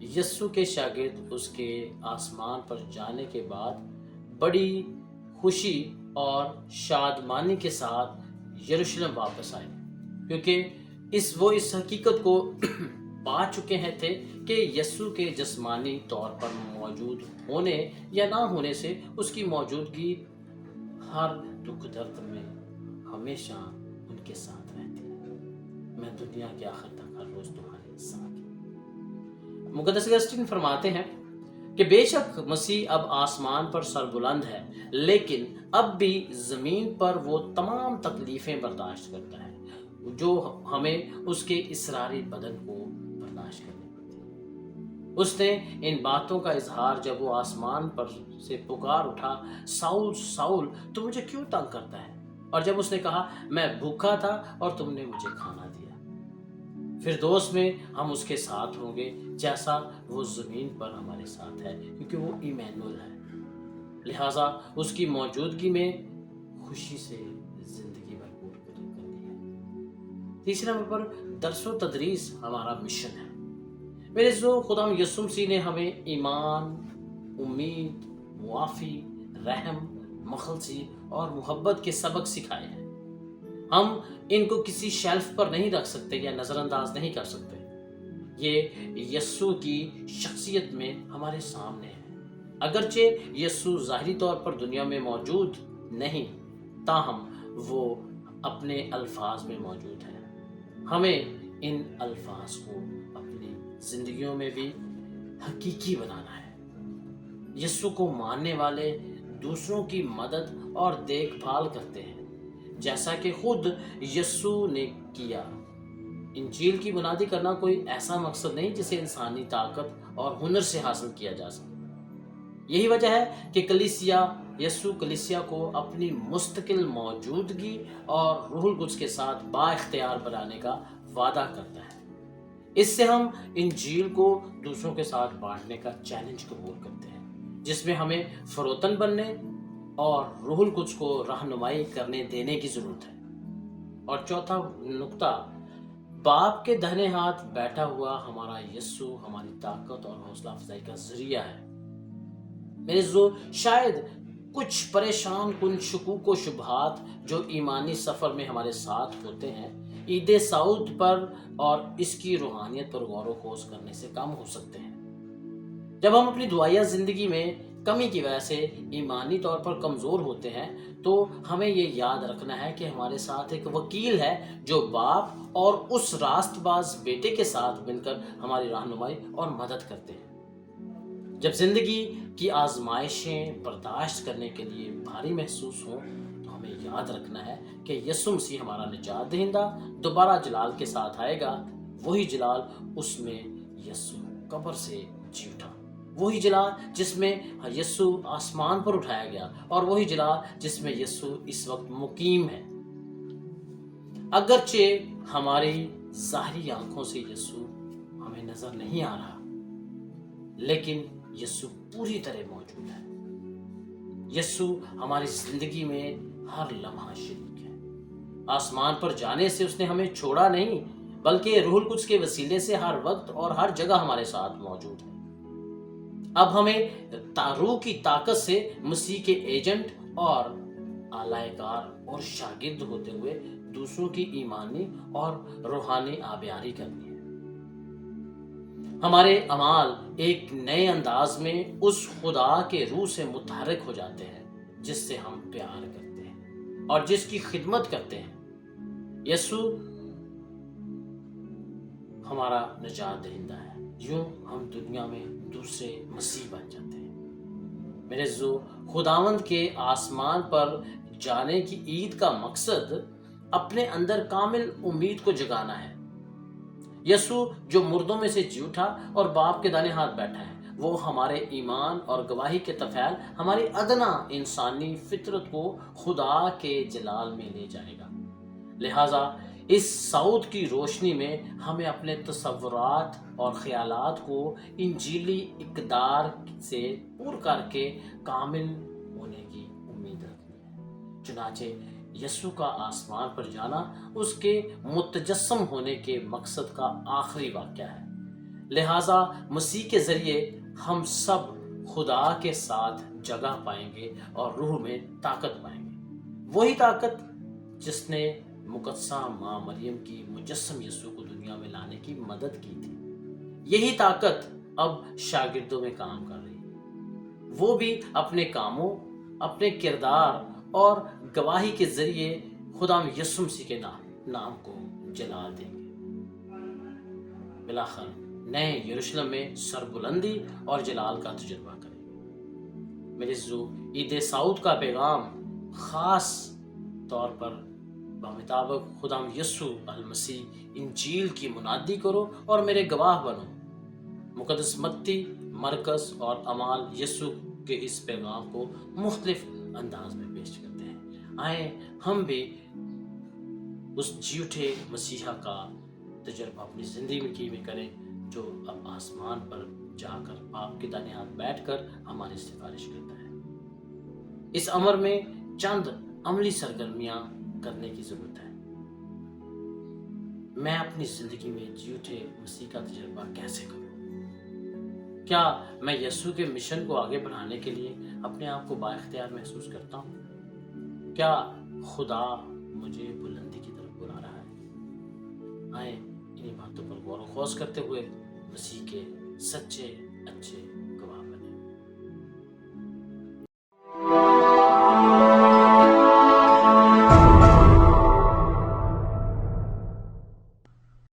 یسوع کے شاگرد اس کے آسمان پر جانے کے بعد بڑی خوشی اور شادمانی کے ساتھ یروشلم واپس آئے، کیونکہ وہ اس حقیقت کو پا چکے ہیں تھے کہ یسوع کے جسمانی طور پر موجود ہونے یا نہ ہونے سے اس کی موجودگی ہر دکھ درد میں ہمیشہ ان کے ساتھ رہتی ہے۔ میں دنیا کے آخر تک ہر روز تمہارے ساتھ ہوں۔ مقدس اگسٹین فرماتے ہیں کہ بے شک مسیح اب آسمان پر سربلند ہے، لیکن اب بھی زمین پر وہ تمام تکلیفیں برداشت کرتا ہے جو ہمیں اس کے اصراری بدن کو برداشت کرنی پڑتی ہے۔ اس نے ان باتوں کا اظہار جب وہ آسمان پر سے پکار اٹھا، ساؤل ساؤل تو مجھے کیوں تنگ کرتا ہے، اور جب اس نے کہا میں بھوکا تھا اور تم نے مجھے کھانا دیا۔ فردوس میں ہم اس کے ساتھ ہوں گے جیسا وہ زمین پر ہمارے ساتھ ہے، کیونکہ وہ ایمینول ہے، لہٰذا اس کی موجودگی میں خوشی سے زندگی بھرپور کرنی ہے۔ تیسرے نمبر پر درس و تدریس ہمارا مشن ہے۔ میرے خدا یسوع مسیح نے ہمیں ایمان، امید، معافی، رحم، مخلصی اور محبت کے سبق سکھائے ہیں۔ ہم ان کو کسی شیلف پر نہیں رکھ سکتے یا نظر انداز نہیں کر سکتے۔ یہ یسوع کی شخصیت میں ہمارے سامنے ہے۔ اگرچہ یسوع ظاہری طور پر دنیا میں موجود نہیں، تاہم وہ اپنے الفاظ میں موجود ہے۔ ہمیں ان الفاظ کو اپنی زندگیوں میں بھی حقیقی بنانا ہے۔ یسوع کو ماننے والے دوسروں کی مدد اور دیکھ بھال کرتے ہیں، جیسا کہ خود یسوع نے کیا۔ انجیل کی بنیادی کرنا کوئی ایسا مقصد نہیں جسے انسانی طاقت اور ہنر سے حاصل کیا جا سکے۔ یہی وجہ ہے کہ یسوع کلیسیا کو اپنی مستقل موجودگی اور روح القدس کے ساتھ با اختیار بنانے کا وعدہ کرتا ہے۔ اس سے ہم انجیل کو دوسروں کے ساتھ بانٹنے کا چیلنج قبول کرتے ہیں، جس میں ہمیں فروتن بننے اور روح القدس کو رہنمائی کرنے دینے کی ضرورت ہے۔ اور چوتھا نقطہ، باپ کے دہنے ہاتھ بیٹھا ہوا ہمارا یسوع ہماری طاقت اور حوصلہ افزائی کا ذریعہ ہے۔ میرے شاید کچھ پریشان کن شکوک و شبہات جو ایمانی سفر میں ہمارے ساتھ ہوتے ہیں، عید سعود پر اور اس کی روحانیت پر غور و خوض کرنے سے کم ہو سکتے ہیں۔ جب ہم اپنی دعائیہ زندگی میں کمی کی وجہ سے ایمانی طور پر کمزور ہوتے ہیں تو ہمیں یہ یاد رکھنا ہے کہ ہمارے ساتھ ایک وکیل ہے جو باپ اور اس راست باز بیٹے کے ساتھ مل کر ہماری رہنمائی اور مدد کرتے ہیں۔ جب زندگی کی آزمائشیں برداشت کرنے کے لیے بھاری محسوس ہوں تو ہمیں یاد رکھنا ہے کہ یسوع مسیح ہمارا نجات دہندہ دوبارہ جلال کے ساتھ آئے گا۔ وہی جلال اس میں یسوع قبر سے جی اٹھا، وہی جلال جس میں یسوع آسمان پر اٹھایا گیا، اور وہی جلال جس میں یسوع اس وقت مقیم ہے۔ اگرچہ ہماری ظاہری آنکھوں سے یسوع ہمیں نظر نہیں آ رہا، لیکن یسوع پوری طرح موجود ہے۔ یسوع ہماری زندگی میں ہر لمحہ شریک ہے۔ آسمان پر جانے سے اس نے ہمیں چھوڑا نہیں، بلکہ روح القدس کے وسیلے سے ہر وقت اور ہر جگہ ہمارے ساتھ موجود ہے۔ اب ہمیں روح کی طاقت سے مسیح کے ایجنٹ اور آلائے کار اور شاگرد ہوتے ہوئے دوسروں کی ایمانی اور روحانی آبیاری کرنی ہے۔ ہمارے اعمال ایک نئے انداز میں اس خدا کے روح سے متحرک ہو جاتے ہیں جس سے ہم پیار کرتے ہیں اور جس کی خدمت کرتے ہیں۔ یسوع ہمارا نجات دہندہ ہے، یوں ہم دنیا میں دوسرے مسیح بن جاتے ہیں۔ میرے خداوند کے آسمان پر جانے کی عید کا مقصد اپنے اندر کامل امید کو جگانا ہے۔ یسوع جو مردوں میں سے جی اٹھا اور باپ کے دائیں ہاتھ بیٹھا ہے، وہ ہمارے ایمان اور گواہی کے طفیل ہماری ادنا انسانی فطرت کو خدا کے جلال میں لے جائے گا۔ لہٰذا اس صعود کی روشنی میں ہمیں اپنے تصورات اور خیالات کو انجیلی اقدار سے پور کر کے کامل ہونے کی امید رکھنی ہے۔ چنانچہ یسوع کا آسمان پر جانا اس کے متجسم ہونے کے مقصد کا آخری واقعہ ہے۔ لہٰذا مسیح کے ذریعے ہم سب خدا کے ساتھ جگہ پائیں گے اور روح میں طاقت پائیں گے، وہی طاقت جس نے مقدسہ ماں مریم کی مجسم یسوع کو دنیا میں لانے کی مدد کی تھی، یہی طاقت اب شاگردوں میں کام کر رہی ہے۔ وہ بھی اپنے کاموں، اپنے کردار اور گواہی کے ذریعے خدا یسوع مسیح کے نام کو جلال دیں گے۔ بالآخر نئے یروشلم میں سربلندی اور جلال کا تجربہ کریں گے۔ میرے عزیزو، عید سعود کا پیغام خاص طور پر بمطابق خدا یسوع المسیح انجیل کی منادی کرو اور میرے گواہ بنو۔ مقدس متی، مرکز اور اعمال یسوع کے اس پیغام کو مختلف انداز میں پیش کرتے ہیں۔ آئیں ہم بھی اس جھوٹے مسیحا کا تجربہ اپنی زندگی میں کریں، جو اب آسمان پر جا کر باپ کے دائیں ہاتھ بیٹھ کر ہماری سفارش کرتا ہے۔ اس امر میں چند عملی سرگرمیاں کرنے کی ضرورت ہے۔ میں اپنی زندگی میں جھوٹے مسیح کا تجربہ کیسے کروں؟ کیا میں یسوع کے مشن کو آگے بڑھانے کے لیے اپنے آپ کو بااختیار محسوس کرتا ہوں؟ کیا خدا مجھے بلندی کی طرف بلا رہا ہے؟ آئیں انہیں باتوں پر غور و خوض کرتے ہوئے مسیح کے سچے، اچھے